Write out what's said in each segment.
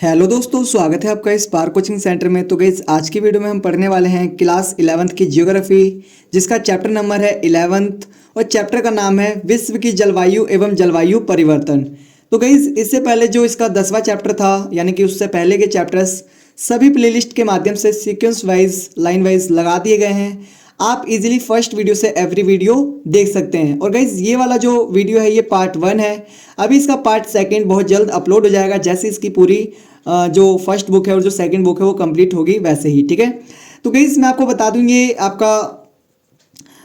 Hello दोस्तों, स्वागत है आपका स्पार्क कोचिंग सेंटर में। तो गाइस, आज की वीडियो में हम पढ़ने वाले हैं क्लास 11th की जियोग्राफी, जिसका चैप्टर नंबर है 11th और चैप्टर का नाम है विश्व की जलवायु एवं जलवायु परिवर्तन। तो गाइस, इससे पहले जो इसका 10वां चैप्टर था, यानी कि उससे पहले के चैप्टर्स सभी प्लेलिस्ट के माध्यम से सीक्वेंस वाइज लाइन वाइज लगा दिए गए हैं। आप इजीली फर्स्ट वीडियो से एवरी वीडियो देख सकते हैं। और गाइज, ये वाला जो वीडियो है ये पार्ट 1 है। अभी इसका पार्ट 2 बहुत जल्द अपलोड हो जाएगा, जैसे इसकी पूरी जो फर्स्ट बुक है और जो सेकंड बुक है वो कंप्लीट होगी वैसे ही, ठीक है। तो गाइज, मैं आपको बता दूं, ये आपका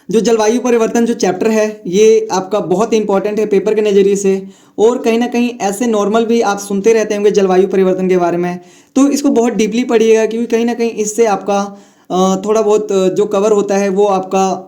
जो जलवायु परिवर्तन जो चैप्टर है ये आपका बहुत इंपॉर्टेंट है पेपर के नज़रिए से। और कहीं ना कहीं ऐसे नॉर्मल भी आप सुनते रहते होंगे जलवायु परिवर्तन के बारे में, तो इसको बहुत डीपली पढ़िएगा, क्योंकि कहीं ना कहीं इससे आपका थोड़ा बहुत जो कवर होता है वो आपका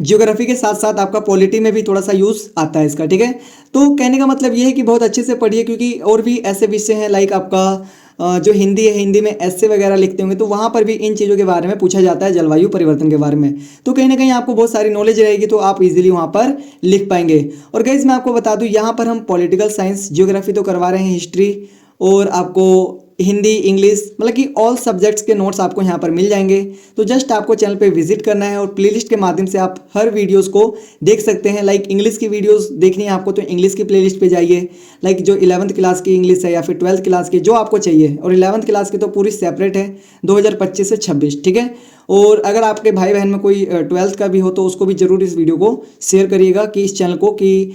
जियोग्राफी के साथ साथ आपका पॉलिटी में भी थोड़ा सा यूज़ आता है इसका, ठीक है। तो कहने का मतलब ये है कि बहुत अच्छे से पढ़िए, क्योंकि और भी ऐसे विषय हैं लाइक आपका जो हिंदी है, हिंदी में ऐसे वगैरह लिखते होंगे तो वहाँ पर भी इन चीज़ों के बारे में पूछा जाता है, जलवायु परिवर्तन के बारे में। तो कहीं ना कहीं आपको बहुत सारी नॉलेज रहेगी, तो आप इजीली वहाँ पर लिख पाएंगे। और गाइस, मैं आपको बता दूँ, यहाँ पर हम पॉलिटिकल साइंस, जियोग्राफी तो करवा रहे हैं, हिस्ट्री और आपको हिंदी, इंग्लिश, मतलब कि ऑल सब्जेक्ट्स के नोट्स आपको यहाँ पर मिल जाएंगे। तो जस्ट आपको चैनल पे विजिट करना है और प्लेलिस्ट के माध्यम से आप हर वीडियोस को देख सकते हैं। लाइक इंग्लिश की वीडियोस देखनी है आपको तो इंग्लिश की प्लेलिस्ट पे जाइए। लाइक जो 11th क्लास की इंग्लिश है या फिर 12th क्लास की, जो आपको चाहिए। और 11th क्लास की तो पूरी सेपरेट है 2025 से 26, ठीक है। और अगर आपके भाई बहन में कोई 12th का भी हो तो उसको भी जरूर इस वीडियो को शेयर करिएगा कि इस चैनल को, कि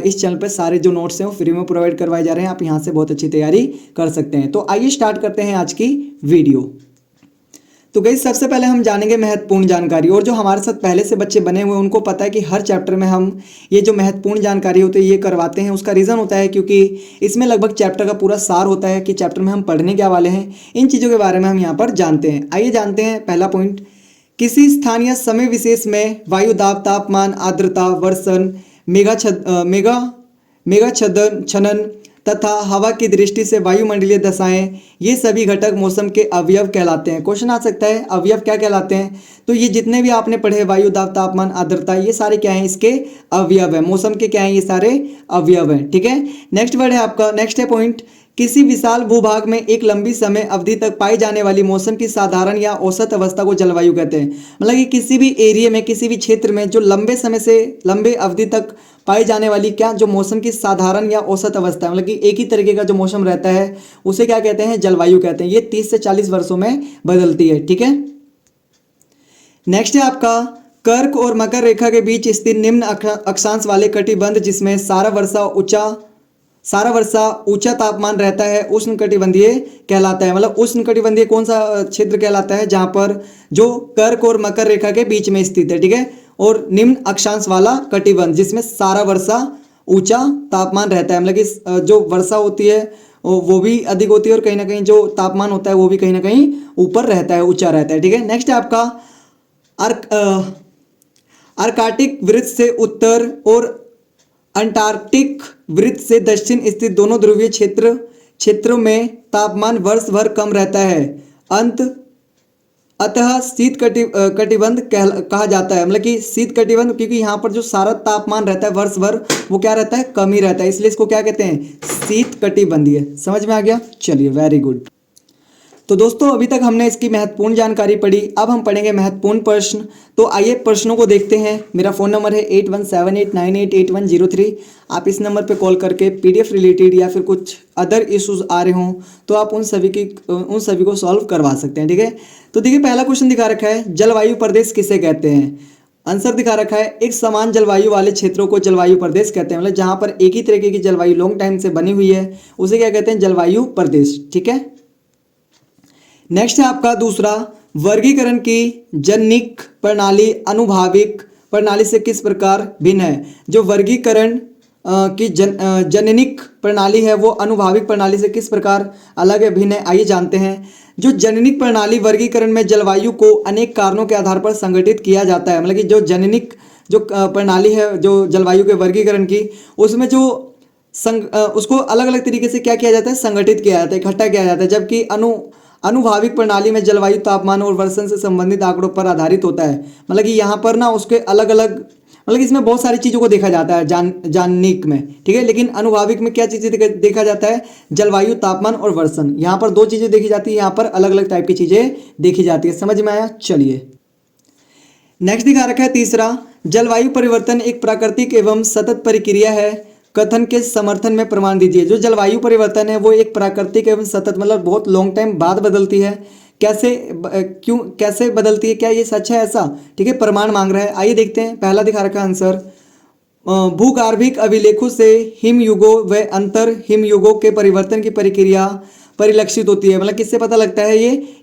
इस चैनल पर सारे जो नोट्स हैं वो फ्री में प्रोवाइड करवाए जा रहे हैं। आप यहाँ से बहुत अच्छी तैयारी कर सकते हैं। तो आइए स्टार्ट करते हैं आज की वीडियो। तो गाइस, सबसे पहले हम जानेंगे महत्वपूर्ण जानकारी। और जो हमारे साथ पहले से बच्चे बने हुए हैं उनको पता है कि हर चैप्टर में हम ये जो महत्वपूर्ण जानकारी होती है ये करवाते हैं। उसका रीज़न होता है क्योंकि इसमें लगभग चैप्टर का पूरा सार होता है कि चैप्टर में हम पढ़ने क्या वाले हैं, इन चीज़ों के बारे में हम यहाँ पर जानते हैं। आइए जानते हैं पहला पॉइंट। किसी स्थानीय समय विशेष में वायु दाब, तापमान, आर्द्रता, वर्षण, मेघा छनन तथा हवा की दृष्टि से वायुमंडलीय दशाएं, ये सभी घटक मौसम के अवयव कहलाते हैं। क्वेश्चन आ सकता है अवयव क्या कहलाते हैं, तो ये जितने भी आपने पढ़े वायु दाब, तापमान, आर्द्रता, ये सारे क्या हैं, इसके अवयव है। मौसम के क्या हैं, ये सारे अवयव हैं, ठीक है। नेक्स्ट वर्ड है आपका, नेक्स्ट है पॉइंट। किसी विशाल भूभाग में एक लंबी समय अवधि तक पाई जाने वाली मौसम की साधारण या औसत अवस्था को जलवायु कहते हैं। मतलब कि किसी भी एरिया में, किसी भी क्षेत्र में जो लंबे समय से लंबे अवधि तक पाई जाने वाली क्या, जो मौसम की साधारण या औसत अवस्था, मतलब कि एक ही तरीके का जो मौसम रहता है उसे क्या कहते हैं, जलवायु कहते हैं। ये 30 से 40 वर्षों में बदलती है, ठीक है। नेक्स्ट है आपका कर्क और मकर रेखा के बीच स्थित निम्न अक्षांश वाले कटिबंध, जिसमें सारा वर्षा ऊंचा तापमान रहता है, उष्ण कटिबंधीय कहलाता है। मतलब उष्ण कटिबंधीय कौन सा क्षेत्र कहलाता है, जहां पर जो कर्क और मकर रेखा के बीच में स्थित है, ठीक है। और निम्न अक्षांश वाला कटिबंध, जिसमें सारा वर्षा ऊंचा तापमान रहता है, मतलब कि जो वर्षा होती है वो भी अधिक होती है और कहीं ना कहीं जो तापमान होता है वो भी कहीं ना कहीं ऊपर रहता है, ऊंचा रहता है, ठीक है। नेक्स्ट है आपका आर्कटिक वृत्त से उत्तर और अंटार्कटिक वृत्त से दक्षिण स्थित दोनों ध्रुवीय क्षेत्रों में तापमान वर्ष भर कम रहता है। अतः शीत कटिबंध कहा जाता है। मतलब कि शीत कटिबंध, क्योंकि यहाँ पर जो सारा तापमान रहता है वर्ष भर वो क्या रहता है, कम ही रहता है, इसलिए इसको क्या कहते हैं, शीत कटिबंधीय। समझ में आ गया, चलिए वेरी गुड। तो दोस्तों, अभी तक हमने इसकी महत्वपूर्ण जानकारी पढ़ी, अब हम पढ़ेंगे महत्वपूर्ण प्रश्न। तो आइए प्रश्नों को देखते हैं। मेरा फ़ोन नंबर है 8178988103। आप इस नंबर पे कॉल करके पीडीएफ रिलेटेड या फिर कुछ अदर इश्यूज आ रहे हों तो आप उन सभी को सॉल्व करवा सकते हैं, ठीक है। तो देखिए, पहला क्वेश्चन दिखा रखा है, जलवायु प्रदेश किसे कहते हैं। आंसर दिखा रखा है, एक समान जलवायु वाले क्षेत्रों को जलवायु प्रदेश कहते हैं। मतलब जहाँ पर एक ही तरीके की जलवायु लॉन्ग टाइम से बनी हुई है उसे क्या कहते हैं, जलवायु प्रदेश, ठीक है। नेक्स्ट है आपका दूसरा, वर्गीकरण की जननिक प्रणाली अनुभाविक प्रणाली से किस प्रकार भिन्न है। जो वर्गीकरण की जननिक प्रणाली है वो अनुभाविक प्रणाली से किस प्रकार अलग है, भिन्न है। आइए जानते हैं। जो जननिक प्रणाली वर्गीकरण में जलवायु को अनेक कारणों के आधार पर संगठित किया जाता है। मतलब कि जो जननिक जो प्रणाली है जो जलवायु के वर्गीकरण की, उसमें जो उसको अलग अलग तरीके से क्या किया जाता है, संगठित किया जाता है, इकट्ठा किया जाता है। जबकि अनुभाविक प्रणाली में जलवायु तापमान और वर्षण से संबंधित आंकड़ों पर आधारित होता है। मतलब कि यहाँ पर ना उसके अलग अलग मतलब इसमें बहुत सारी चीज़ों को देखा जाता है जाननिक में, ठीक है। लेकिन अनुभाविक में क्या चीज़ें देखा जाता है, जलवायु, तापमान और वर्षण। यहाँ पर दो चीज़ें देखी जाती है, यहाँ पर अलग अलग टाइप की चीज़ें देखी जाती है। समझ में आया? चलिए नेक्स्ट दिखा रखा है तीसरा, जलवायु परिवर्तन एक प्राकृतिक एवं सतत प्रक्रिया है, कथन के समर्थन में प्रमाण दीजिए। जो जलवायु परिवर्तन है वो एक प्राकृतिक एवं सतत मतलब बहुत लॉन्ग टाइम बाद बदलती है। कैसे क्यों कैसे बदलती है, क्या ये सच है ऐसा, ठीक है। प्रमाण मांग रहा है, आइए देखते हैं। पहला दिखा रखा है आंसर, भूगार्भिक अभिलेखों से हिमयुगों व अंतर हिमयुगों के परिवर्तन की प्रक्रिया परिलक्षित होती है। मतलब किससे पता लगता है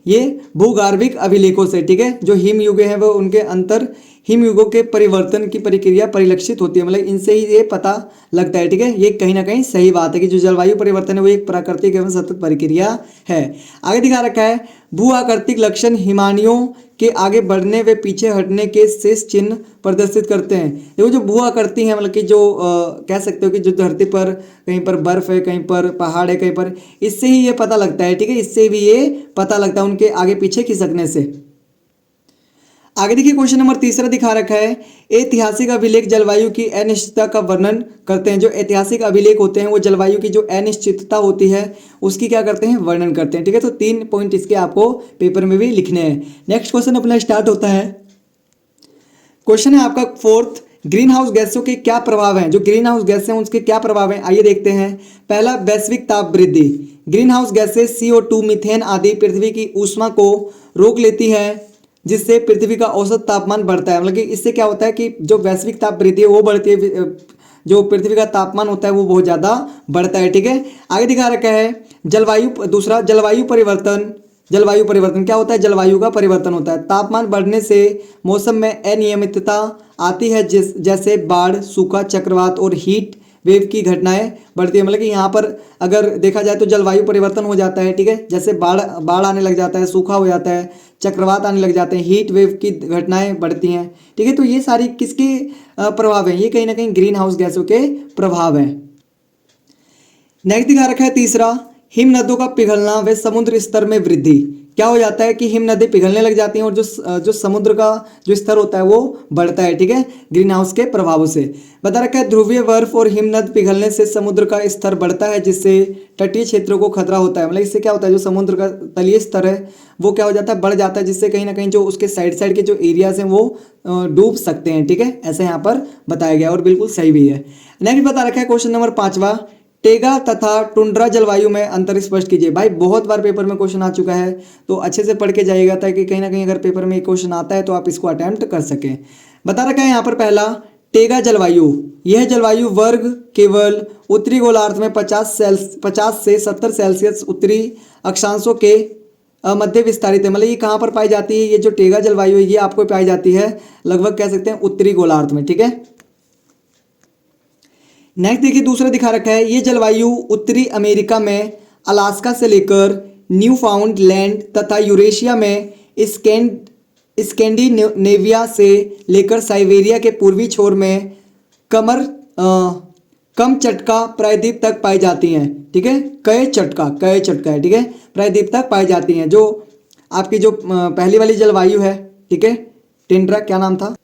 ये भूगार्भिक अभिलेखों से, ठीक है। जो हिमयुग हैं वो उनके अंतर हिमयुगों के परिवर्तन की प्रक्रिया परिलक्षित होती है, मतलब इनसे ही ये पता लगता है, ठीक है। ये कहीं ना कहीं सही बात है कि जो जलवायु परिवर्तन है वो एक प्राकृतिक एवं सतत प्रक्रिया है। आगे दिखा रखा है, भू आकृतिक लक्षण हिमानियों के आगे बढ़ने व पीछे हटने के शेष चिन्ह प्रदर्शित करते हैं। देखो जो भू आकृति है, मतलब कि जो कह सकते हो कि जो धरती पर कहीं पर बर्फ है, कहीं पर पहाड़ है, कहीं पर, इससे ही ये पता लगता है, ठीक है। इससे भी ये पता लगता है उनके आगे पीछे खिसकने से। आगे देखिए क्वेश्चन नंबर तीसरा दिखा रखा है, ऐतिहासिक अभिलेख जलवायु की अनिश्चितता का वर्णन करते हैं। जो ऐतिहासिक अभिलेख होते हैं वो जलवायु की जो अनिश्चितता होती है उसकी क्या करते हैं, वर्णन करते हैं, ठीक है। तो 3 पॉइंट इसके आपको पेपर में भी लिखने हैं। नेक्स्ट क्वेश्चन अपना स्टार्ट होता है। क्वेश्चन है आपका फोर्थ, ग्रीन हाउस गैसों के क्या प्रभाव हैं। जो ग्रीन हाउस गैस हैं उसके क्या प्रभाव हैं, आइए देखते हैं। पहला, वैश्विक ताप वृद्धि। ग्रीन हाउस गैसें CO2, मीथेन आदि पृथ्वी की ऊष्मा को रोक लेती है, जिससे पृथ्वी का औसत तापमान बढ़ता है। मतलब कि इससे क्या होता है कि जो वैश्विक ताप वृद्धि है वो बढ़ती है, जो पृथ्वी का तापमान होता है वो बहुत ज़्यादा बढ़ता है, ठीक है। आगे दिखा रखा है जलवायु, दूसरा जलवायु परिवर्तन। जलवायु परिवर्तन क्या होता है, जलवायु का परिवर्तन होता है। तापमान बढ़ने से मौसम में अनियमितता आती है, जैसे बाढ़, सूखा, चक्रवात और हीट वेव की घटनाएं बढ़ती है। मतलब कि यहाँ पर अगर देखा जाए तो जलवायु परिवर्तन हो जाता है, ठीक है। जैसे बाढ़ आने लग जाता है, सूखा हो जाता है, चक्रवात आने लग जाते हैं, हीट वेव की घटनाएं बढ़ती हैं, ठीक है। तो ये सारी किसके प्रभाव हैं, ये कहीं ना कहीं ग्रीन हाउस गैसों के प्रभाव हैं। नेक्स्ट दिखा रखा है तीसरा, हिम नदों का पिघलना व समुद्र स्तर में वृद्धि। क्या हो जाता है कि हिम नदी पिघलने लग जाती हैं और जो समुद्र का जो स्तर होता है वो बढ़ता है, ठीक है, ग्रीन हाउस के प्रभावों से। बता रखा है ध्रुवीय बर्फ और हिमनद पिघलने से समुद्र का स्तर बढ़ता है, जिससे तटीय क्षेत्रों को खतरा होता है। मतलब इससे क्या होता है, जो समुद्र का तलीय स्तर है वो क्या हो जाता है, बढ़ जाता है, जिससे कहीं ना कहीं जो उसके साइड के जो एरियाज हैं वो डूब सकते हैं, ठीक है। ऐसे यहाँ पर बताया गया और बिल्कुल सही भी है। नेक्स्ट बता रखा है क्वेश्चन नंबर 5वां, टेगा तथा टुंड्रा जलवायु में अंतर स्पष्ट कीजिए। भाई बहुत बार पेपर में क्वेश्चन आ चुका है, तो अच्छे से पढ़ के जाइएगा ताकि कहीं ना कहीं अगर पेपर में क्वेश्चन आता है तो आप इसको अटेम्प्ट कर सकें। बता रखा है यहाँ पर पहला, टेगा जलवायु, यह जलवायु वर्ग केवल उत्तरी गोलार्ध में 50 से 70 सेल्सियस उत्तरी अक्षांशों के मध्य विस्तारित है। मतलब ये कहाँ पर पाई जाती है, ये जो टेगा जलवायु है ये आपको पाई जाती है लगभग कह सकते हैं उत्तरी गोलार्ध में, ठीक है। नेक्स्ट देखिए दूसरा दिखा रखा है, ये जलवायु उत्तरी अमेरिका में अलास्का से लेकर न्यूफाउंडलैंड तथा यूरेशिया में स्कैंडिनेविया से लेकर साइबेरिया के पूर्वी छोर में कमचटका प्रायद्वीप तक पाई जाती हैं, ठीक है। कय चटका है, ठीक है, प्रायद्वीप तक पाई जाती हैं। जो आपकी जो पहली वाली जलवायु है, ठीक है, टेंड्रा क्या नाम था,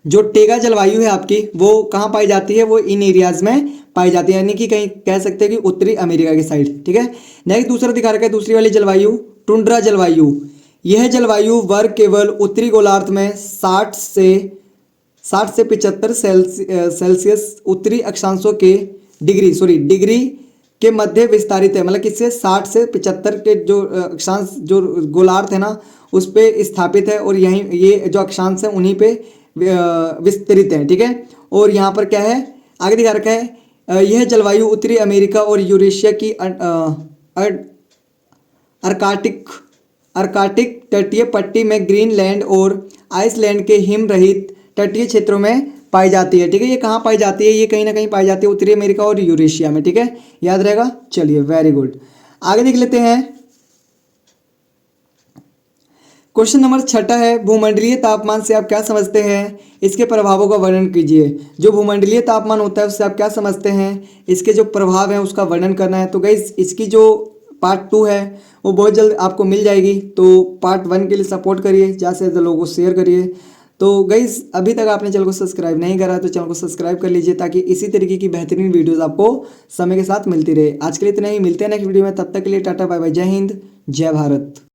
जो टेगा जलवायु है आपकी वो कहाँ पाई जाती है, वो इन एरियाज में पाई जाती है, यानी कि कहीं कह सकते हैं कि उत्तरी अमेरिका की साइड, ठीक है। नेक्स्ट दूसरा दिखा रखा है दूसरी वाली जलवायु, टुंड्रा जलवायु, यह जलवायु वर्ग केवल उत्तरी गोलार्ध में 60 से 75 सेल्सियस उत्तरी अक्षांशों के डिग्री के मध्य विस्तारित है। मतलब किससे 60 से 75 के जो अक्षांश जो गोलार्ध है ना उस पे स्थापित है, और यहीं ये जो अक्षांश है उन्हीं पे विस्तृत है, ठीक है। और यहाँ पर क्या है आगे दिखा रखा है, यह जलवायु उत्तरी अमेरिका और यूरेशिया की अर्कटिक तटीय पट्टी में ग्रीनलैंड और आइसलैंड के हिम रहित तटीय क्षेत्रों में पाई जाती है, ठीक है। ये कहाँ पाई जाती है, ये कहीं ना कहीं पाई जाती है उत्तरी अमेरिका और यूरेशिया में, ठीक है, याद रहेगा। चलिए वेरी गुड, आगे देख लेते हैं। क्वेश्चन नंबर 6 है, भूमंडलीय तापमान से आप क्या समझते हैं, इसके प्रभावों का वर्णन कीजिए। जो भूमंडलीय तापमान होता है उससे आप क्या समझते हैं, इसके जो प्रभाव हैं उसका वर्णन करना है। तो गाइस इसकी जो पार्ट 2 है वो बहुत जल्द आपको मिल जाएगी, तो पार्ट 1 के लिए सपोर्ट करिए, ज़्यादा से ज़्यादा लोगों को शेयर करिए तो गाइस अभी तक आपने चैनल को सब्सक्राइब नहीं करा तो चैनल को सब्सक्राइब कर लीजिए, ताकि इसी तरीके की बेहतरीन वीडियोस आपको समय के साथ मिलती रहे। आज के लिए इतना ही, मिलते हैं नेक्स्ट वीडियो में, तब तक के लिए टाटा बाय बाय, जय हिंद जय भारत।